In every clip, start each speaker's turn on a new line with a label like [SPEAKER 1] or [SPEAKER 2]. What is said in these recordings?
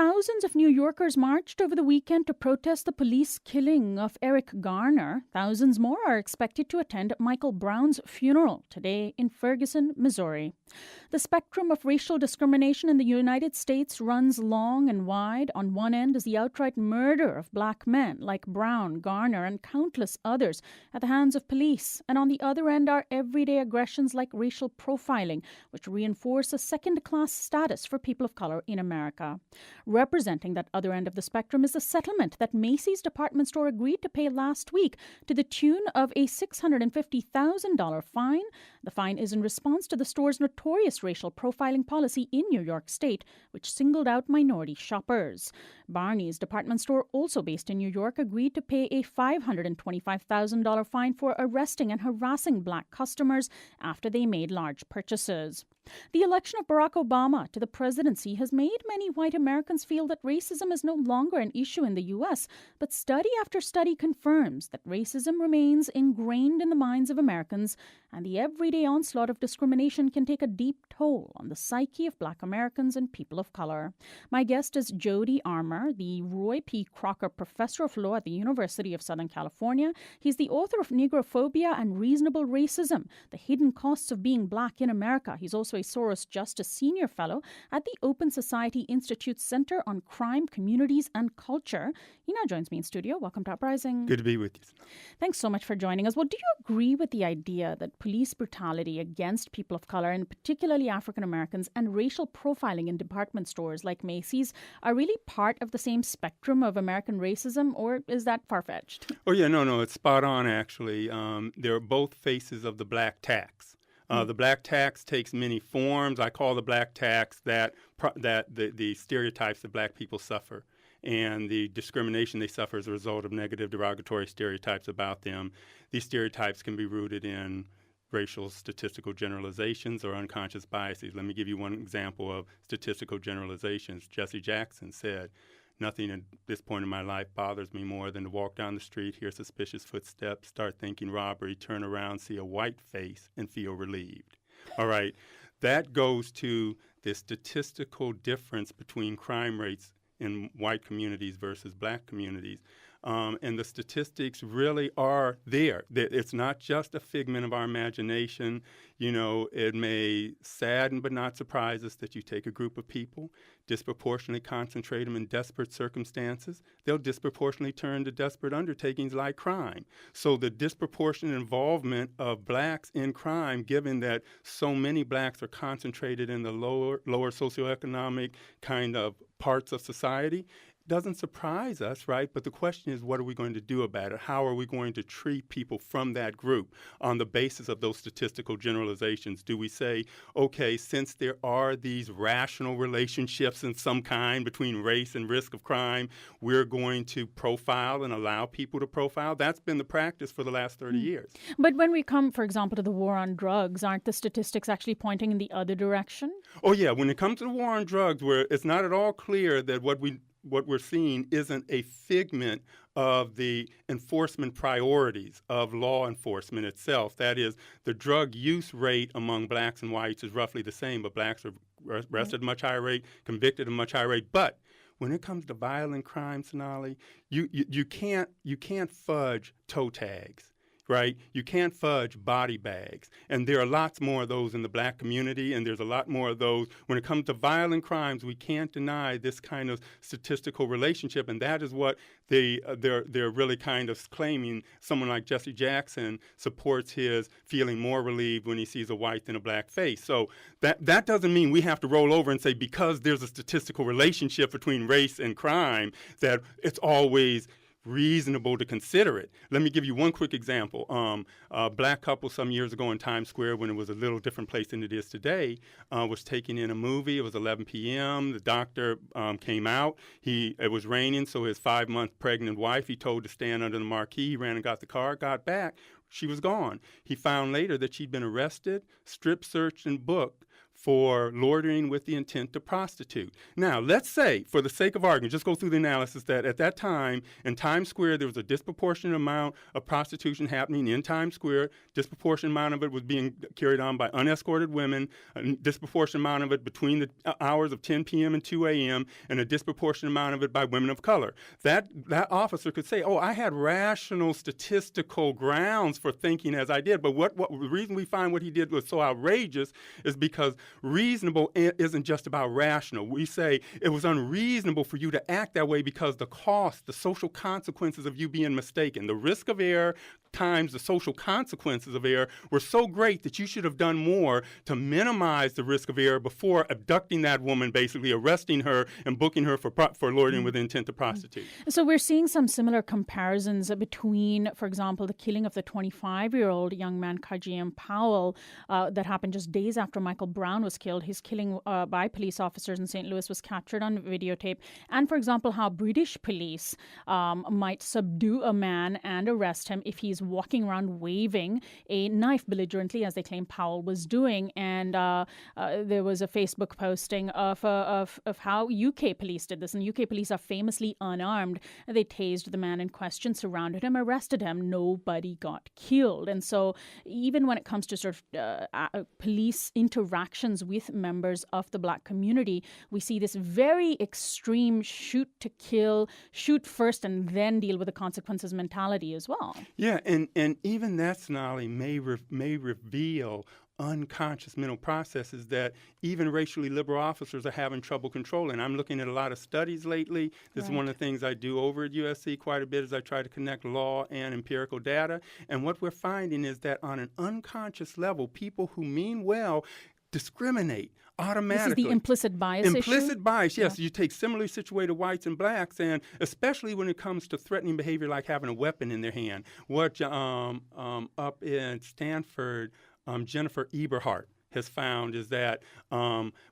[SPEAKER 1] thousands of New Yorkers marched over the weekend to protest the police killing of Eric Garner, thousands more are expected to attend Michael Brown's funeral today in Ferguson, Missouri. The spectrum of racial discrimination in the United States runs long and wide. On one end is the outright murder of black men like Brown, Garner, and countless others at the hands of police. And on the other end are everyday aggressions like racial profiling, which reinforce a second-class status for people of color in America. Representing that other end of the spectrum is a settlement that Macy's department store agreed to pay last week to the tune of a $650,000 fine. The fine is in response to the store's notorious racial profiling policy in New York State, which singled out minority shoppers. Barney's department store, also based in New York, agreed to pay a $525,000 fine for arresting and harassing black customers after they made large purchases. The election of Barack Obama to the presidency has made many white Americans feel that racism is no longer an issue in the U.S., but study after study confirms that racism remains ingrained in the minds of Americans, and the everyday onslaught of discrimination can take a deep toll on the psyche of black Americans and people of color. My guest is Jody Armour, the Roy P. Crocker Professor of Law at the University of Southern California. He's the author of Negrophobia and Reasonable Racism, The Hidden Costs of Being Black in America. He's also a Soros Justice Senior Fellow at the Open Society Institute's Center on Crime, Communities, and Culture. He now joins me in studio. Welcome to Uprising.
[SPEAKER 2] Good to be with you.
[SPEAKER 1] Thanks so much for joining us. Well, do you agree with the idea that police brutality against people of color, and particularly African Americans, and racial profiling in department stores like Macy's are really part of the same spectrum of American racism, or is that far-fetched?
[SPEAKER 2] Oh, yeah, no, it's spot on, actually. They're both faces of the black tax. The black tax takes many forms. I call the black tax that the stereotypes that black people suffer and the discrimination they suffer as a result of negative derogatory stereotypes about them. These stereotypes can be rooted in racial statistical generalizations or unconscious biases. Let me give you one example of statistical generalizations. Jesse Jackson said, "Nothing at this point in my life bothers me more than to walk down the street, hear suspicious footsteps, start thinking robbery, turn around, see a white face, and feel relieved." All right, that goes to the statistical difference between crime rates in white communities versus black communities. And the statistics really are there. It's not just a figment of our imagination. You know, it may sadden but not surprise us that you take a group of people, disproportionately concentrate them in desperate circumstances, they'll disproportionately turn to desperate undertakings like crime. So the disproportionate involvement of blacks in crime, given that so many blacks are concentrated in the lower socioeconomic kind of parts of society, doesn't surprise us, right? But the question is, what are we going to do about it? How are we going to treat people from that group on the basis of those statistical generalizations? Do we say, okay, since there are these rational relationships in some kind between race and risk of crime, we're going to profile and allow people to profile? That's been the practice for the last 30 years.
[SPEAKER 1] But when we come, for example, to the war on drugs, aren't the statistics actually pointing in the other direction?
[SPEAKER 2] Oh, yeah. When it comes to the war on drugs, where it's not at all clear that what we're seeing isn't a figment of the enforcement priorities of law enforcement itself. That is, the drug use rate among blacks and whites is roughly the same, but blacks are arrested at a much higher rate, convicted at a much higher rate. But when it comes to violent crime, Sonali, you can't fudge toe tags. Right? You can't fudge body bags. And there are lots more of those in the black community, and there's a lot more of those. When it comes to violent crimes, we can't deny this kind of statistical relationship, and that is what they're really kind of claiming. Someone like Jesse Jackson supports his feeling more relieved when he sees a white than a black face. So that doesn't mean we have to roll over and say because there's a statistical relationship between race and crime that it's always reasonable to consider it. Let me give you one quick example. A black couple some years ago in Times Square, when it was a little different place than it is today, was taking in a movie. It was 11 p.m. The doctor came out. It was raining, so his 5-month pregnant wife, he told to stand under the marquee. He ran and got the car, got back. She was gone. He found later that she'd been arrested, strip searched, and booked for loitering with the intent to prostitute. Now, let's say, for the sake of argument, just go through the analysis that at that time in Times Square, there was a disproportionate amount of prostitution happening in Times Square. Disproportionate amount of it was being carried on by unescorted women, a disproportionate amount of it between the hours of 10 p.m. and 2 a.m., and a disproportionate amount of it by women of color. That officer could say, oh, I had rational statistical grounds for thinking as I did, but the reason we find what he did was so outrageous is because reasonable isn't just about rational. We say it was unreasonable for you to act that way because the cost, the social consequences of you being mistaken, the risk of error times the social consequences of error were so great that you should have done more to minimize the risk of error before abducting that woman, basically arresting her and booking her for loitering with the intent to prostitute.
[SPEAKER 1] So we're seeing some similar comparisons between, for example, the killing of the 25-year-old young man, Kajim Powell, that happened just days after Michael Brown was killed. His killing by police officers in St. Louis was captured on videotape. And, for example, how British police might subdue a man and arrest him if he's walking around waving a knife belligerently, as they claim Powell was doing. And there was a Facebook posting of how UK police did this. And UK police are famously unarmed. They tased the man in question, surrounded him, arrested him. Nobody got killed. And so even when it comes to sort of police interactions with members of the Black community, we see this very extreme shoot to kill, shoot first and then deal with the consequences mentality as well.
[SPEAKER 2] Yeah, and even that, Sonali, may reveal unconscious mental processes that even racially liberal officers are having trouble controlling. I'm looking at a lot of studies lately. This is one of the things I do over at USC quite a bit as I try to connect law and empirical data. And what we're finding is that on an unconscious level, people who mean well discriminate automatically.
[SPEAKER 1] This is the implicit bias issue?
[SPEAKER 2] Implicit bias, yes. Yeah. You take similarly situated whites and blacks, and especially when it comes to threatening behavior like having a weapon in their hand. What up in Stanford, Jennifer Eberhardt has found is that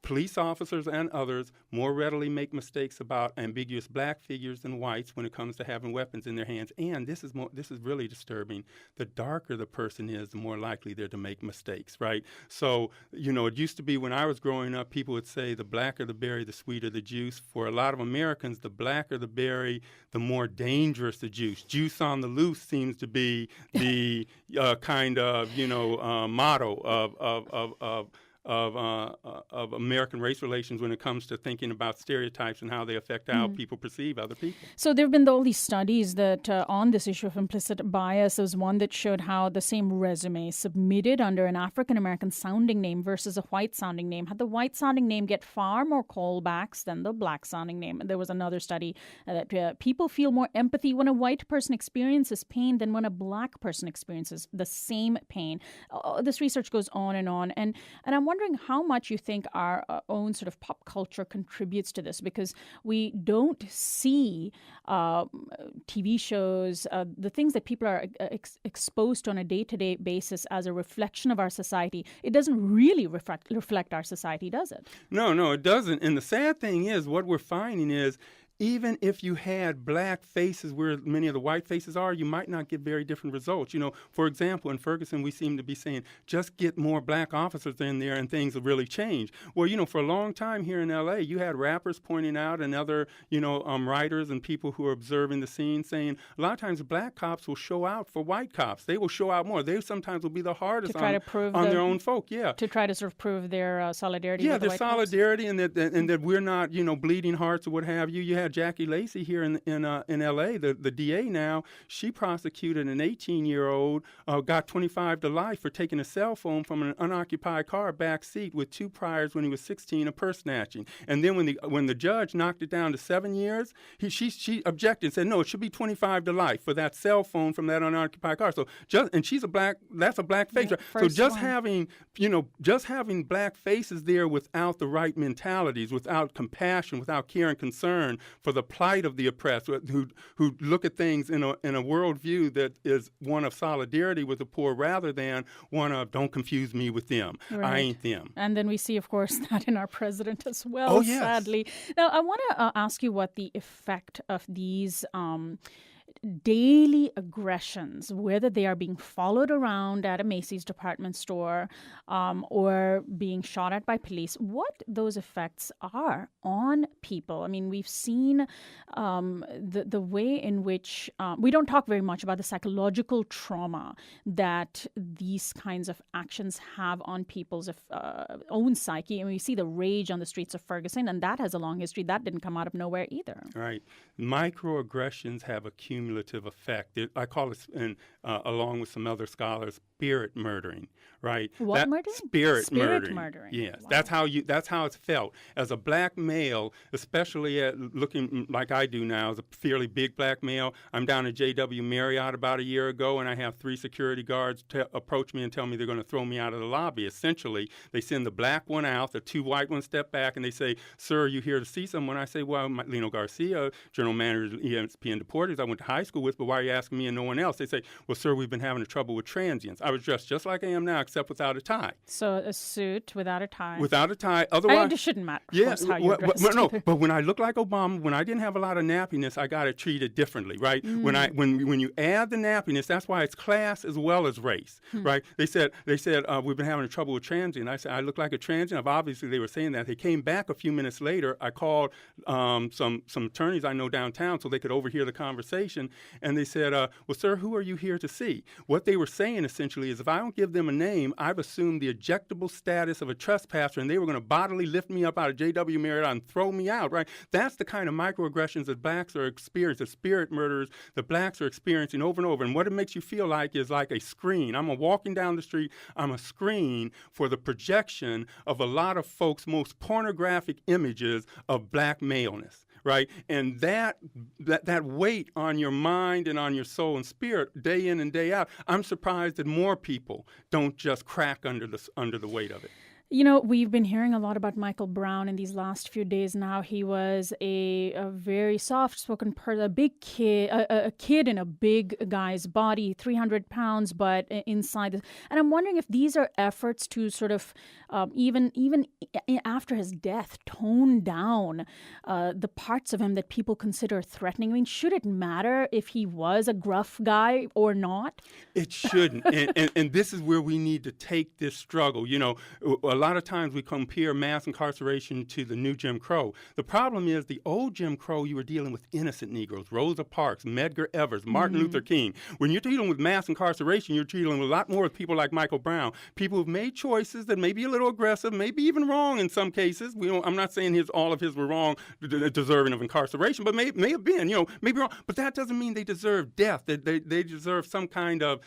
[SPEAKER 2] police officers and others more readily make mistakes about ambiguous black figures than whites when it comes to having weapons in their hands. And this is really disturbing. The darker the person is, the more likely they're to make mistakes, right? So, it used to be when I was growing up, people would say the blacker the berry, the sweeter the juice. For a lot of Americans, the blacker the berry, the more dangerous the juice. Juice on the loose seems to be the kind of, motto of American race relations when it comes to thinking about stereotypes and how they affect how people perceive other people.
[SPEAKER 1] So there have been all these studies that on this issue of implicit bias. There was one that showed how the same resume submitted under an African-American sounding name versus a white sounding name had the white sounding name get far more callbacks than the black sounding name. And there was another study that people feel more empathy when a white person experiences pain than when a black person experiences the same pain. This research goes on. And I'm wondering how much you think our own sort of pop culture contributes to this, because we don't see TV shows, the things that people are exposed to on a day-to-day basis as a reflection of our society. It doesn't really reflect our society, does it? No,
[SPEAKER 2] it doesn't. And the sad thing is, what we're finding is, even if you had black faces where many of the white faces are, you might not get very different results. For example, in Ferguson, we seem to be saying, just get more black officers in there and things will really change. Well, for a long time here in L.A., you had rappers pointing out and other, writers and people who are observing the scene saying a lot of times black cops will show out for white cops. They will show out more. They sometimes will be the hardest on their own folk, yeah.
[SPEAKER 1] To try to sort of prove their solidarity with the white cops?
[SPEAKER 2] Yeah, their solidarity and that we're not, bleeding hearts or what have you. You had Jackie Lacey here in L.A., the DA now. She prosecuted an 18-year-old, got 25 to life for taking a cell phone from an unoccupied car back seat with two priors when he was 16 of purse snatching. And then when the judge knocked it down to 7 years, she objected and said, no, it should be 25 to life for that cell phone from that unoccupied car. So and she's that's a black face.
[SPEAKER 1] Yeah,
[SPEAKER 2] right? So just having black faces there without the right mentalities, without compassion, without care and concern for the plight of the oppressed, who look at things in a worldview that is one of solidarity with the poor rather than one of don't confuse me with them. Right. I ain't them.
[SPEAKER 1] And then we see, of course, that in our president as well, sadly. Now, I want to ask you what the effect of these daily aggressions, whether they are being followed around at a Macy's department store or being shot at by police, what those effects are on people. I mean, we've seen the way in which we don't talk very much about the psychological trauma that these kinds of actions have on people's own psyche. And we see the rage on the streets of Ferguson, and that has a long history. That didn't come out of nowhere either.
[SPEAKER 2] Right. Microaggressions have a cumulative effect. I call it, along with some other scholars, spirit murdering. Right.
[SPEAKER 1] What murdering?
[SPEAKER 2] Spirit murdering.
[SPEAKER 1] Wow.
[SPEAKER 2] Yes. That's how it's felt. As a black male, especially looking like I do now, as a fairly big black male, I'm down at JW Marriott about a year ago, and I have 3 security guards approach me and tell me they're going to throw me out of the lobby. Essentially, they send the black one out, the 2 white ones step back, and they say, "Sir, are you here to see someone?" I say, "Well, Lino Garcia, general manager of ESPN Deportes, I went to high school with, but why are you asking me and no one else?" They say, "Well, sir, we've been having trouble with transients." I was dressed just like I am now, except without a tie.
[SPEAKER 1] So a suit without a tie.
[SPEAKER 2] Without a tie. Otherwise,
[SPEAKER 1] it shouldn't matter.
[SPEAKER 2] Yeah.
[SPEAKER 1] How you're dressed.
[SPEAKER 2] But when I look like Obama, when I didn't have a lot of nappiness, I got it treated differently, right? When you add the nappiness, that's why it's class as well as race, right? They said we've been having trouble with transient. I said I look like a transient. Obviously, they were saying that. They came back a few minutes later. I called some attorneys I know downtown so they could overhear the conversation, and they said, "Well, sir, who are you here to see?" What they were saying essentially is, if I don't give them a name, I've assumed the ejectable status of a trespasser, and they were going to bodily lift me up out of JW Marriott and throw me out, right? That's the kind of microaggressions that blacks are experiencing, the spirit murders that blacks are experiencing over and over. And what it makes you feel like is like a screen. I'm walking down the street, I'm a screen for the projection of a lot of folks' most pornographic images of black maleness. Right, and that weight on your mind and on your soul and spirit, day in and day out. I'm surprised that more people don't just crack under the weight of it.
[SPEAKER 1] You know, we've been hearing a lot about Michael Brown in these last few days now. He was a very soft-spoken person, a big kid, a kid in a big guy's body, 300 pounds, but inside. And I'm wondering if these are efforts to sort of, even after his death, tone down the parts of him that people consider threatening. I mean, should it matter if he was a gruff guy or not?
[SPEAKER 2] It shouldn't. and this is where we need to take this struggle. You know, a lot of times we compare mass incarceration to the new Jim Crow. The problem is the old Jim Crow, you were dealing with innocent Negroes, Rosa Parks, Medgar Evers, Martin Luther King. When you're dealing with mass incarceration, you're dealing with a lot more with people like Michael Brown, people who've made choices that may be a little aggressive, maybe even wrong in some cases. I'm not saying all of his were wrong, deserving of incarceration, but may have been, maybe wrong. But that doesn't mean they deserve death. They deserve some kind of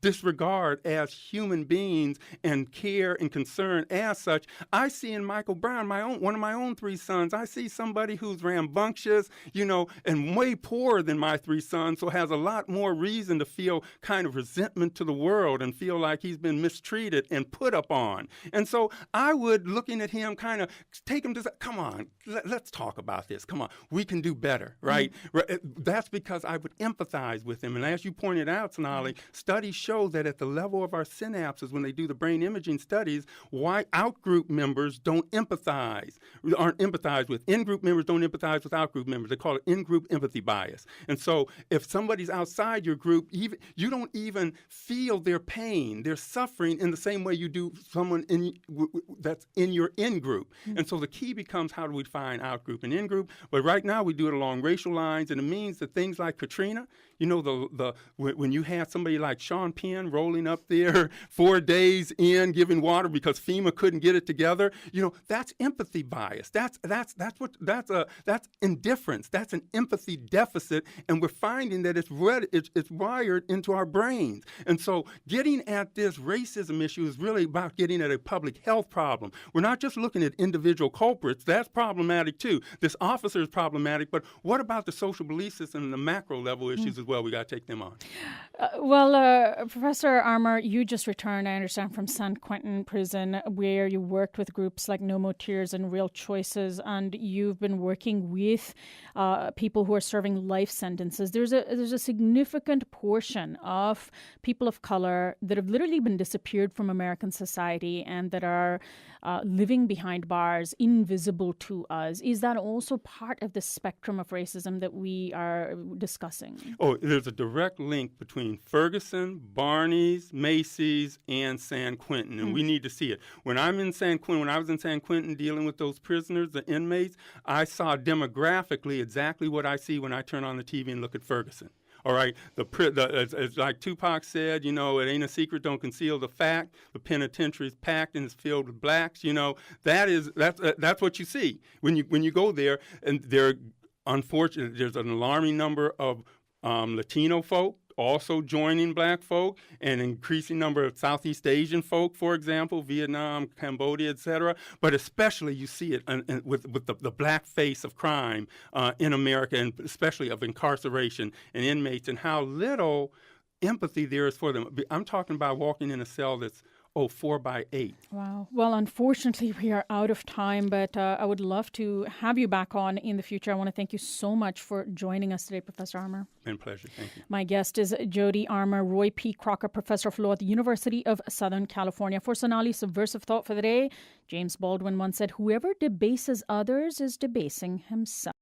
[SPEAKER 2] disregard as human beings and care and concern as such. I see in Michael Brown, one of my own 3 sons, I see somebody who's rambunctious, and way poorer than my 3 sons, so has a lot more reason to feel kind of resentment to the world and feel like he's been mistreated and put up on. And so I would, looking at him, kind of take him to say, come on, let's talk about this. Come on, we can do better, right? That's because I would empathize with him. And as you pointed out, Sonali, studies show that at the level of our synapses, when they do the brain imaging studies, why out-group members aren't empathized with. In-group members don't empathize with out-group members. They call it in-group empathy bias. And so if somebody's outside your group, you don't even feel their pain, their suffering in the same way you do someone that's in your in-group. And so the key becomes, how do we define out-group and in-group? But right now we do it along racial lines, and it means that things like Katrina, when you had somebody like Sean Penn rolling up there 4 days in giving water because FEMA couldn't get it together, that's empathy bias. That's indifference. That's an empathy deficit, and we're finding that it's wired into our brains. And so getting at this racism issue is really about getting at a public health problem. We're not just looking at individual culprits. That's problematic too. This officer is problematic, but what about the social belief system and the macro level issues as well? We got to take them on.
[SPEAKER 1] Professor Armour, you just returned, I understand, from San Quentin prison, where you worked with groups like No More Tears and Real Choices, and you've been working with people who are serving life sentences. There's a significant portion of people of color that have literally been disappeared from American society and that are living behind bars, invisible to us. Is that also part of the spectrum of racism that we are discussing?
[SPEAKER 2] Oh, there's a direct link between Ferguson, Barney's, Macy's, and San Quentin, and we need to see it. When I was in San Quentin dealing with those prisoners, the inmates, I saw demographically exactly what I see when I turn on the TV and look at Ferguson. All right, it's like Tupac said, it ain't a secret, don't conceal the fact. The penitentiary is packed and it's filled with blacks. That's what you see when you go there. And unfortunately, there's an alarming number of Latino folk also joining black folk, and an increasing number of Southeast Asian folk, for example, Vietnam, Cambodia, etc. But especially you see it with the black face of crime in America, and especially of incarceration and inmates, and how little empathy there is for them. I'm talking about walking in a cell that's 4 by 8.
[SPEAKER 1] Wow. Well, unfortunately, we are out of time, but I would love to have you back on in the future. I want to thank you so much for joining us today, Professor Armour.
[SPEAKER 2] Been a pleasure. Thank you.
[SPEAKER 1] My guest is Jody Armour, Roy P. Crocker Professor of Law at the University of Southern California. For Sonali's subversive thought for the day, James Baldwin once said, "Whoever debases others is debasing himself."